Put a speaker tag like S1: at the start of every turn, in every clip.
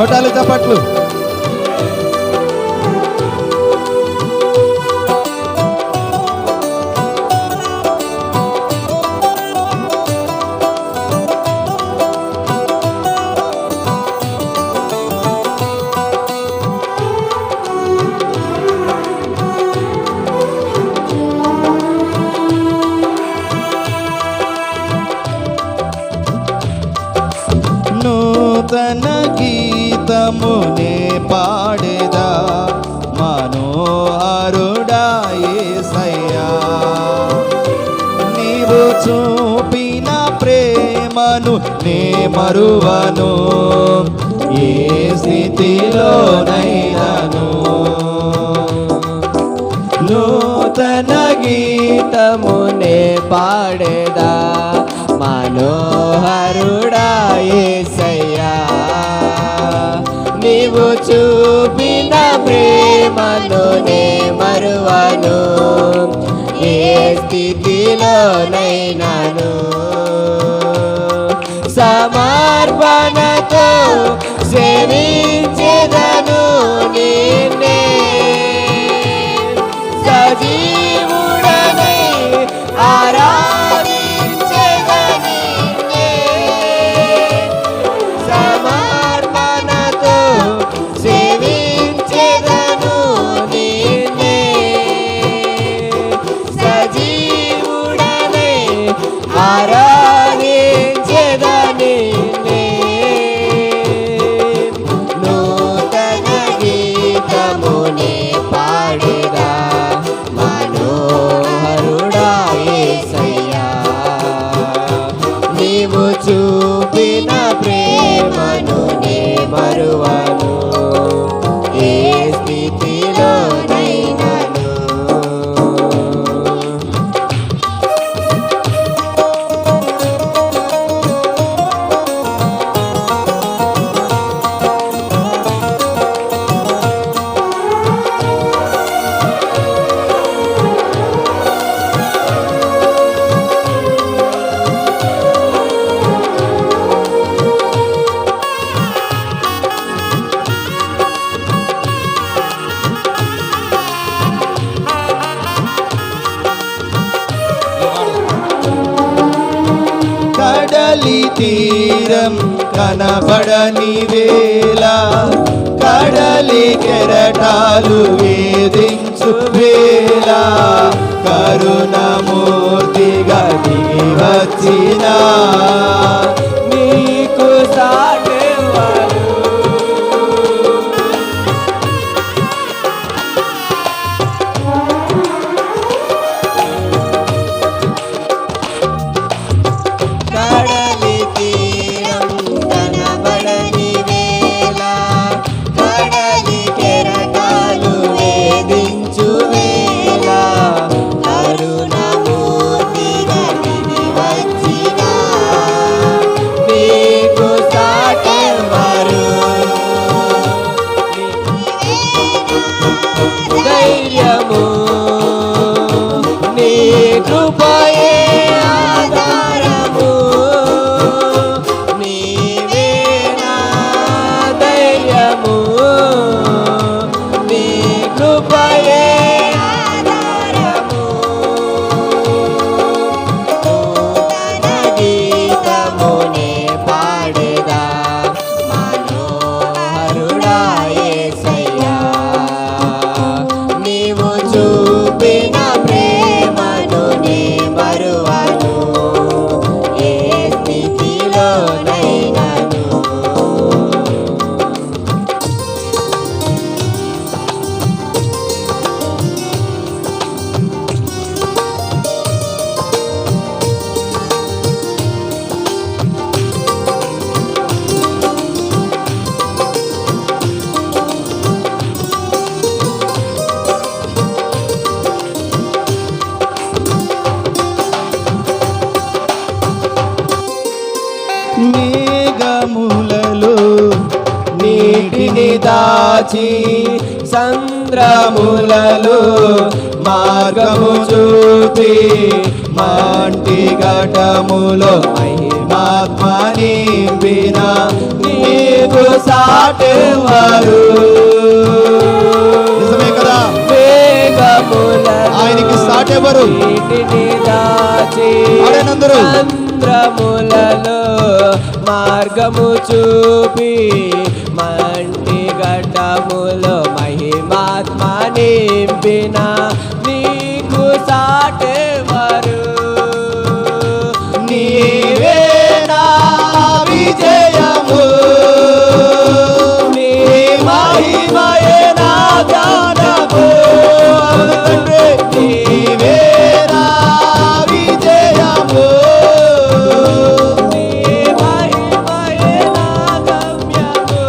S1: కొట్టాలి చప్పట్లు. నూతన గీతమునే పాడేదా మనోహరుడా యేసయ్యా, నీవు చూపిన ప్రేమను నే మరువను ఏ స్థితిలోనైనాను.
S2: నూతన గీతమునే పాడేదా మనోహరుడా యేసయ్యా, నీవు చూపిన ప్రేమను నే మరువను ఏ స్థితిలోనైనాను. సమర్పణతో సేవించెదను నిన్నే, సజీవుడనై ఆరాధించెదను నిన్నే. సమర్పణతో సేవించెదను నిన్నే, సజీవుడనై ఆరాధించెదను నిన్నే. నూతన గీతమునే పాడేదా మనోహరుడా యేసయ్యా, నీవు చూపిన ప్రేమను నే మరువను ఏ స్థితిలోనైనాను.
S1: కడలి తీరం కనబడని వేళ, కడలి కెరటాలు వేధించు వేళ, కరుణమూర్తిగా దిగి వచ్చిన
S2: నీకు సాటెవరు? కడలి తీరం కనబడని వేళ, కడలి కెరటాలు వేధించు వేళ, కరుణమూర్తిగా దిగి వచ్చిన నీకు సాటెవరు? ధైర్యము నీ కృపయే ఆధారము, నీవే నా ధైర్యము, నీ కృపయే ఆధారము. నూతన గీతమునే పాడేదా మనోహరుడా యేసయ్యా, నీవు చూపిన ప్రేమను నే మరువను ఏ స్థితిలోనైనాను.
S1: మేఘములలో
S2: నీటిని దాచి సంద్రములలో
S1: మార్గము చూపి మంటి ఘటములో మహిమాత్మ నింపిన నీకు సాటెవరు? నిజమే కదా, ఆయనకి సాటెవరు? ఆడనందరూ
S2: చంద్రములలో మార్గము చూపి మంటి గడ్డములో మహిమాత్మ నింపిన నీకు సాటెవరు?
S1: నీవే నా విజయము, నీ మహిమయే నా గానము. నీవే నా విజయము,
S2: నీ మహిమయే నా గమ్యము.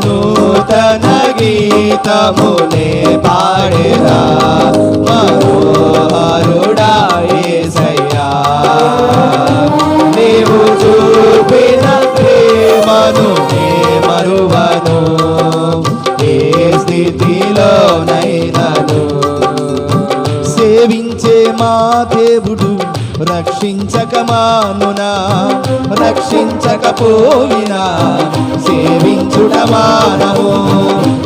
S1: నూతన గీతమునే పాడేదా మనోహరుడా యేసయ్యా. నీవు చూపిన ప్రేమను నే మరువను, ఏ స్థితిలోనైనను. సేవించే మా దేవుడు రక్షించక మానునా, రక్షించకపోయినా సేవించుట మానము.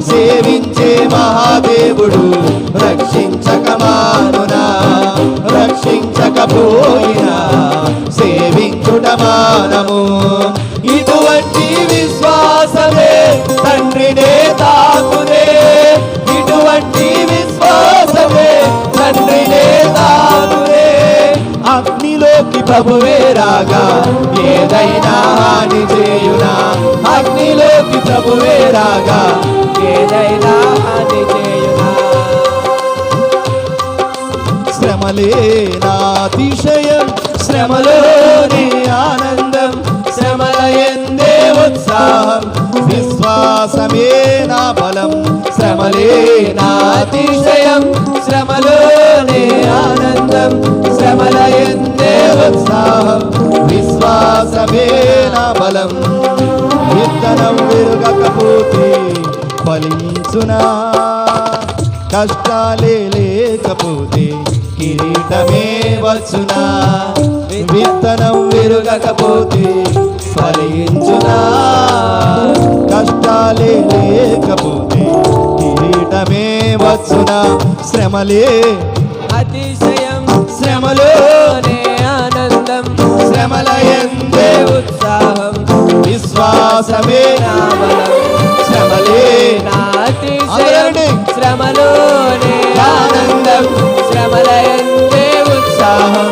S1: సేవించే మహాదేవుడు రక్షించక మానునా, రక్షించకపోయినా సేవించుట మానము. ఇటువంటి విశ్వాసమే తండ్రినే తాకునే, ఇటువంటి విశ్వాసమే తండ్రినే తాకునే. అగ్నిలోకి ప్రభువే రాగా ఏదైనా హాని చేయునా, అగ్నిలోకి ప్రభువే రాగా
S2: ఏదైనా హాని చేయునా.
S1: శ్రమలే నా అతిశయం, శ్రమలోనే ఆనందం, శ్రమల యందే ఉత్సాహం, విశ్వాసమే నా బలం. శ్రమలే నా అతిశయం, శ్రమలోనే ఆనందం, శ్రమల యందే ఉత్సాహం, విశ్వాసమే నా బలం. విత్తనం విరగకపోతే ఫలించునా, కష్టాలే లేకపోతే కిరీటమే వచ్చునా. విత్తనం విరగకపోతే ఫలించునా, కష్టాలే లేకపోతే కిరీటమే వచ్చునా. శ్రమలే
S2: అతిశయం,
S1: శ్రమలోనే
S2: ఆనందం,
S1: శ్రమల యందే
S2: ఉత్సాహం,
S1: విశ్వాసమే
S2: నా బలం.
S1: శ్రమలే
S2: నా అతిశయం,
S1: అందరండి.
S2: శ్రమలోనే ఆనందం, శ్రమల యందే ఉత్సాహం,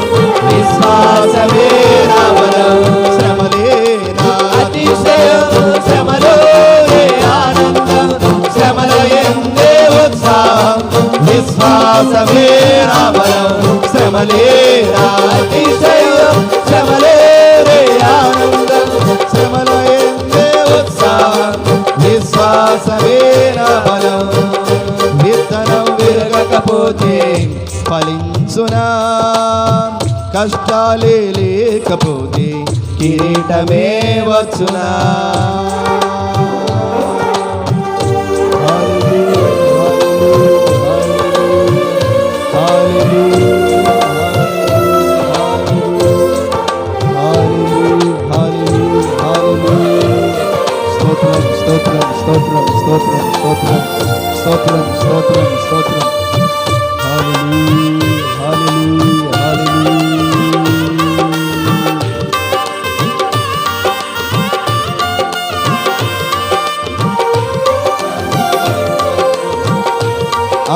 S1: విశ్వాసమే నా బలం. శ్రమలే నా అతిశయం, శ్రమలోనే ఆనందం, శ్రమల యందే ఉత్సాహం, విశ్వాసమే నా బలం. శ్రమలే నా అతిశయం, శ్రమలోనే ఆనందం, శ్రమల యందే ఉత్సాహం, విశ్వాసమే నా బలం. విత్తనం విరగకపోతే ఫలించునా, కష్టాలే లేకపోతే కిరీటమే వచ్చునా. స్తోత్రం స్తోత్రం స్తోత్రం స్తోత్రం స్తోత్రం స్తోత్రం స్తోత్రం స్తోత్రం. హల్లెలూయా హల్లెలూయా హల్లెలూయా.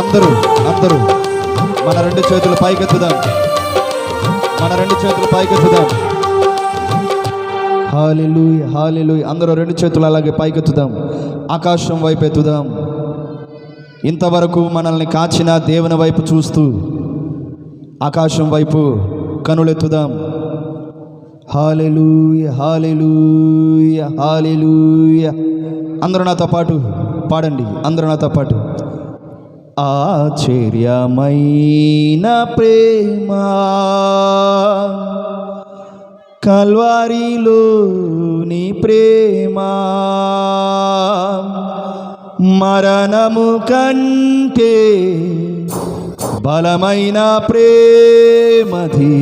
S1: అందరూ అందరూ మన రెండు చేతులు పైకెత్తుదాం, మన రెండు చేతులు పైకెత్తుదాం. హల్లెలూయా హల్లెలూయా. అందరూ రెండు చేతులు అలాగే పైకెత్తుదాం, ఆకాశం వైపు ఎత్తుదాం. ఇంతవరకు మనల్ని కాచిన దేవుని వైపు చూస్తూ ఆకాశం వైపు కనులెత్తుదాం. హల్లెలూయా హల్లెలూయా హల్లెలూయా. అందరూ నాతో పాటు పాడండి, అందరూ నాతో పాటు. ఆశ్చర్యమైన ప్రేమ కల్వారిలో నీ ప్రేమ మరణము కంటే బలమైన ప్రేమది,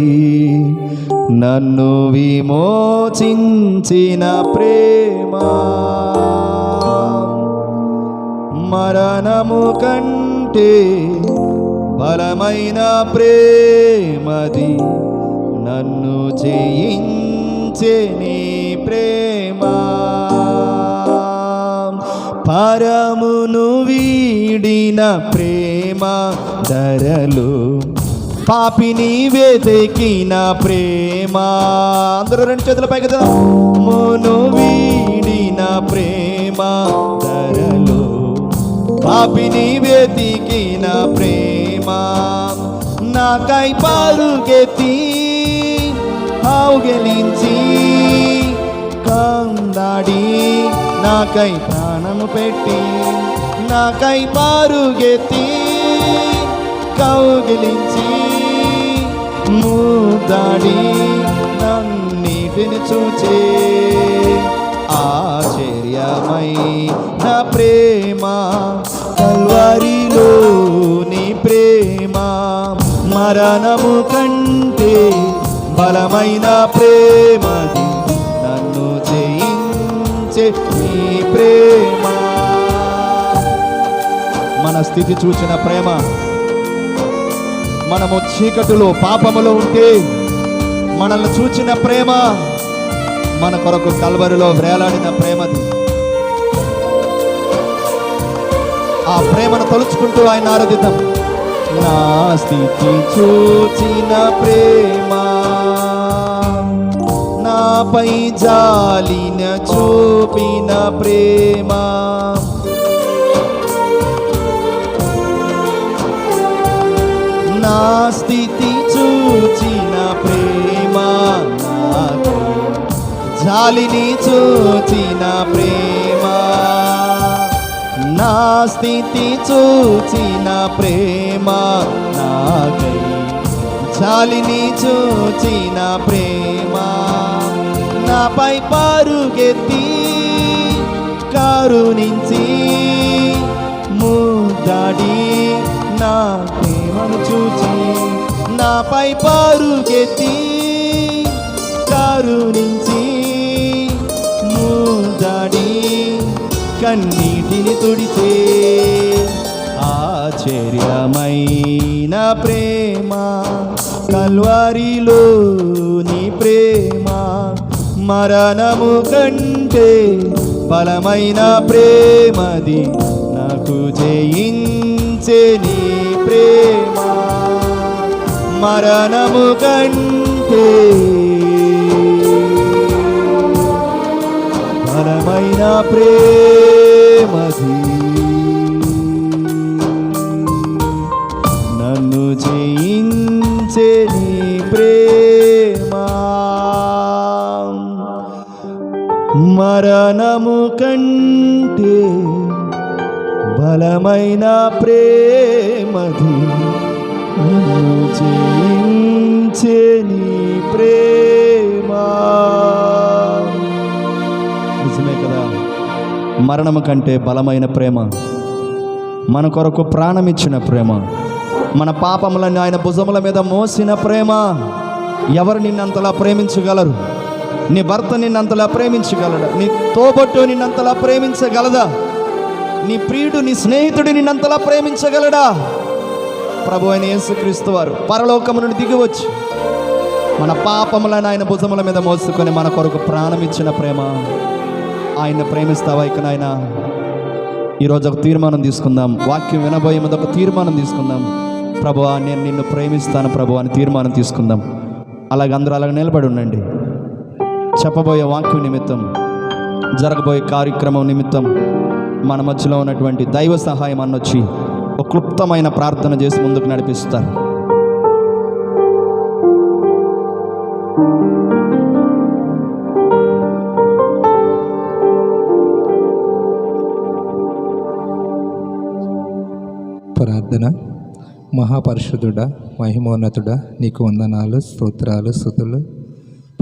S1: నన్ను విమోచించిన ప్రేమ. మరణము కంటే బలమైన ప్రేమది, నన్ను జయించే నీ ప్రేమ. పరమును వీడిన ప్రేమ ధరలు, పాపిని వెతికిన ప్రేమ. అందరూ రెండు చేతుల పైకి మును వీడిన ప్రేమ ధరలు, పాపిని వెతికిన ప్రేమ. నాకై పరుగెత్తి ఆవుగెలించి కందాడి, నాకై ప్రాణము పెట్టి, నాకై పరుగెత్తి కౌగిలించి ముద్దాడి నన్నిటిని చూచే ఆశ్చర్యమైన ప్రేమ. కల్వరిలో నీ ప్రేమ మరణము కంటే బలమైన ప్రేమది, నన్ను జయించే నీ ప్రేమ. మన స్థితి చూచిన ప్రేమ, మనము చీకటిలో పాపములో ఉంటే మనల్ని చూచిన ప్రేమ, మన కొరకు కల్వరిలో వేలాడిన ప్రేమది. ఆ ప్రేమను తలుచుకుంటూ ఆయన ఆరాధిద్దాం. నా స్థితి చూచిన ప్రేమ, నాపై జాలిన చూపిన ప్రేమ. నా స్థితి చూచిన ప్రేమ, నాకు జాలిని చూచిన ప్రేమ. నా స్థితి చూచిన ప్రేమ, నాకై జాలిని చూచిన ప్రేమ. నాపై పరుగెత్తి కరుణించి ముద్దాడి నా ప్రేమను చూచి, నాపై పరుగెత్తి కరుణించి ముద్దాడి కన్నీటిని తుడిచే ఆశ్చర్యమైన ప్రేమ. కల్వరిలో నీ ప్రేమ మరణము కంటే బలమైన ప్రేమది, నాకు జయించే నీ ప్రేమ. మరణము కంటే బలమైన ప్రేమది, నన్ను జయించే నీ ప్రేమ. మరణము కంటే బలమైన ప్రేమది, నన్ను జయించే నీ ప్రేమ. నిజమే కదా, మరణము కంటే బలమైన ప్రేమ, మన కొరకు ప్రాణమిచ్చిన ప్రేమ, మన పాపములను ఆయన భుజముల మీద మోసిన ప్రేమ. ఎవరు నిన్నంతలా ప్రేమించగలరు? నీ భర్త నిన్నంతలా ప్రేమించగలడా? నీ తోబట్టు నిన్నంతలా ప్రేమించగలదా? నీ ప్రియుడు, నీ స్నేహితుడు నిన్నంతలా ప్రేమించగలడా? ప్రభు అయిన యేసుక్రీస్తు వారు పరలోకము నుండి దిగివచ్చి మన పాపములను ఆయన భుజముల మీద మోసుకొని మన కొరకు ప్రాణమిచ్చిన ప్రేమ. ఆయన ప్రేమిస్తావా? ఇక నాయన ఈరోజు ఒక తీర్మానం తీసుకుందాం. వాక్యం వినబోయే ముందు ఒక తీర్మానం తీసుకుందాం. ప్రభువా, నేను నిన్ను ప్రేమిస్తాను ప్రభు అని తీర్మానం తీసుకుందాం. అలాగే అందరూ అలాగే నిలబడి ఉండండి. చెప్పబోయే వాక్యం నిమిత్తం, జరగబోయే కార్యక్రమం నిమిత్తం మన మధ్యలో ఉన్నటువంటి దైవ సహాయం అన్నొచ్చి ఒక క్లుప్తమైన ప్రార్థన చేసి ముందుకు నడిపిస్తారు.
S3: ప్రార్థన. మహాపరిశుద్ధుడా, మహిమోన్నతుడా, నీకు వందనాలు, స్తోత్రాలు, స్తుతులు.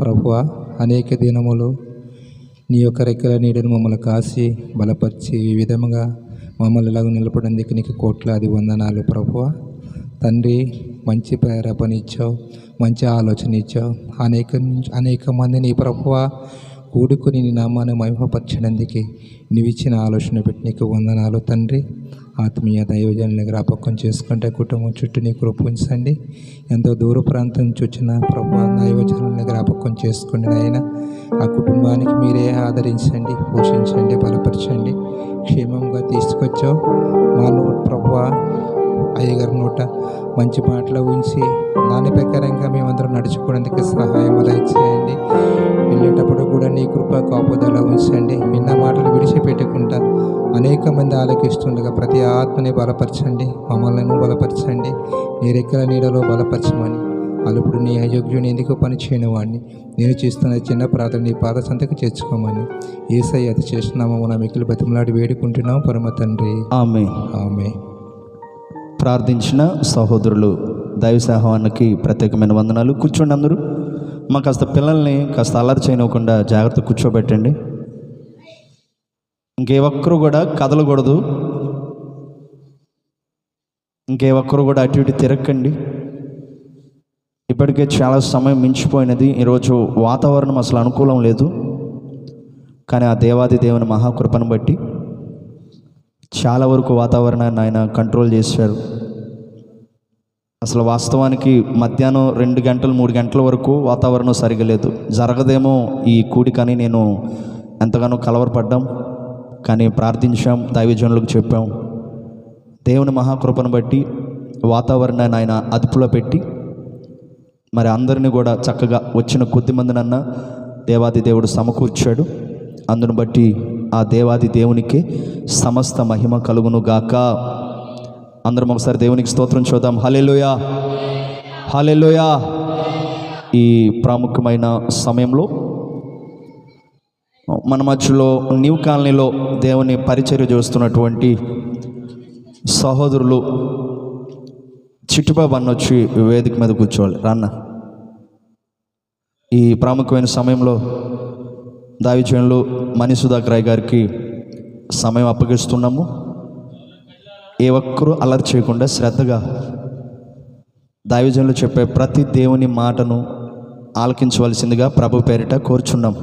S3: ప్రభువా, అనేక దినములు నీ యొక్క రెక్కల నీడను మమ్మల్ని కాసి బలపరిచి ఈ విధముగా మమ్మల్ని ఇలాగ నిలబడేందుకు నీకు కోట్లాది వందనాలు ప్రభువా. తండ్రి, మంచి ప్రేరేపణ మంచి ఆలోచన ఇచ్చావు. అనేక మందిని ప్రభువా కూడుకుని నీ నామాన్ని మహిమపరచడానికి నువ్వు ఇచ్చిన ఆలోచన పెట్టి నీకు వందనాలు తండ్రి. ఆత్మీయ దైవజనుని జ్ఞాపకం చేసుకుంటే కుటుంబం చుట్టూ నీ కృప ఉంచండి. ఎంతో దూర ప్రాంతం నుంచి వచ్చిన ప్రభువా దైవజనుని జ్ఞాపకం చేసుకోండి నాయన. ఆ కుటుంబానికి మీరే ఆదరించండి, పోషించండి, బలపరచండి. క్షేమంగా తీసుకొచ్చావు మా నోటి ప్రభువా అయ్యగారి నోట మంచి మాటలు ఉంచి దాని ప్రకారంగా మేమందరం నడుచుకోవడానికి సహాయం దయచేయండి. వెళ్ళేటప్పుడు కూడా నీ కృప కాపుదల ఉంచండి. విన్న మాటలు విడిచిపెట్టకుండా అనేక మంది ఆలోకిస్తుండగా ప్రతి ఆత్మని బలపరచండి, మమ్మల్ని బలపరచండి. నీ రెక్కల నీడలో బలపరచమని అలుపుడు నీ అయోగ్యుని ఎందుకు పని చేయని వాడిని నేను చేస్తున్న చిన్న ప్రార్థన నీ పాద సంతకు చేర్చుకోమని యేసయ్య అతి చేస్తున్నామో నా మిక్కులు బతిమలాడి వేడుకుంటున్నాం పరమ తండ్రి.
S1: ఆమేన్.
S3: ఆమేన్.
S1: ప్రార్థించిన సహోదరులు దైవసాహానికి ప్రత్యేకమైన వందనాలు. కూర్చోండి అందరూ. మా కాస్త పిల్లల్ని కాస్త అల్లరి చేయనివ్వకుండా జాగ్రత్త కూర్చోబెట్టండి. ఇంకే ఒక్కరు కూడా కదలకూడదు. ఇంకే ఒక్కరు కూడా అటు ఇటు తిరగకండి. ఇప్పటికే చాలా సమయం మించిపోయినది. ఈరోజు వాతావరణం అసలు అనుకూలం లేదు. కానీ ఆ దేవాది దేవుని మహాకృపను బట్టి చాలా వరకు వాతావరణాన్ని ఆయన కంట్రోల్ చేశారు. అసలు వాస్తవానికి మధ్యాహ్నం 2 గంటలు 3 గంటల వరకు వాతావరణం సరిగా లేదు. జరగదేమో ఈ కూడికని నేను ఎంతగానో కలవరపడ్డాం. కానీ ప్రార్థించాం, దైవజనులకు చెప్పాం. దేవుని మహాకృపను బట్టి వాతావరణాన్ని ఆయన అదుపులో పెట్టి మరి అందరినీ కూడా చక్కగా వచ్చిన కొద్ది మందినన్నా దేవాది దేవుడు సమకూర్చాడు. అందును బట్టి ఆ దేవాది దేవునికి సమస్త మహిమ కలుగును గాక. అందరం ఒకసారి దేవునికి స్తోత్రం చూద్దాం. హల్లెలూయా, హల్లెలూయా. ఈ ప్రాముఖ్యమైన సమయంలో మన మధ్యలో న్యూ కాలనీలో దేవుని పరిచర్య చేస్తున్నటువంటి సహోదరులు చిట్టుబాబు అన్న వచ్చి వేదిక మీద కూర్చోవాలి. రాన్న. ఈ ప్రాముఖ్యమైన సమయంలో దైవజనులు మణి సుధాకర్ రాయ్ గారికి సమయం అప్పగిస్తున్నాము. ఏ ఒక్కరూ అల్లరి చేయకుండా శ్రద్ధగా దైవజనులు చెప్పే ప్రతి దేవుని మాటను ఆలకించవలసిందిగా ప్రభు పేరిట కోరుచున్నాం.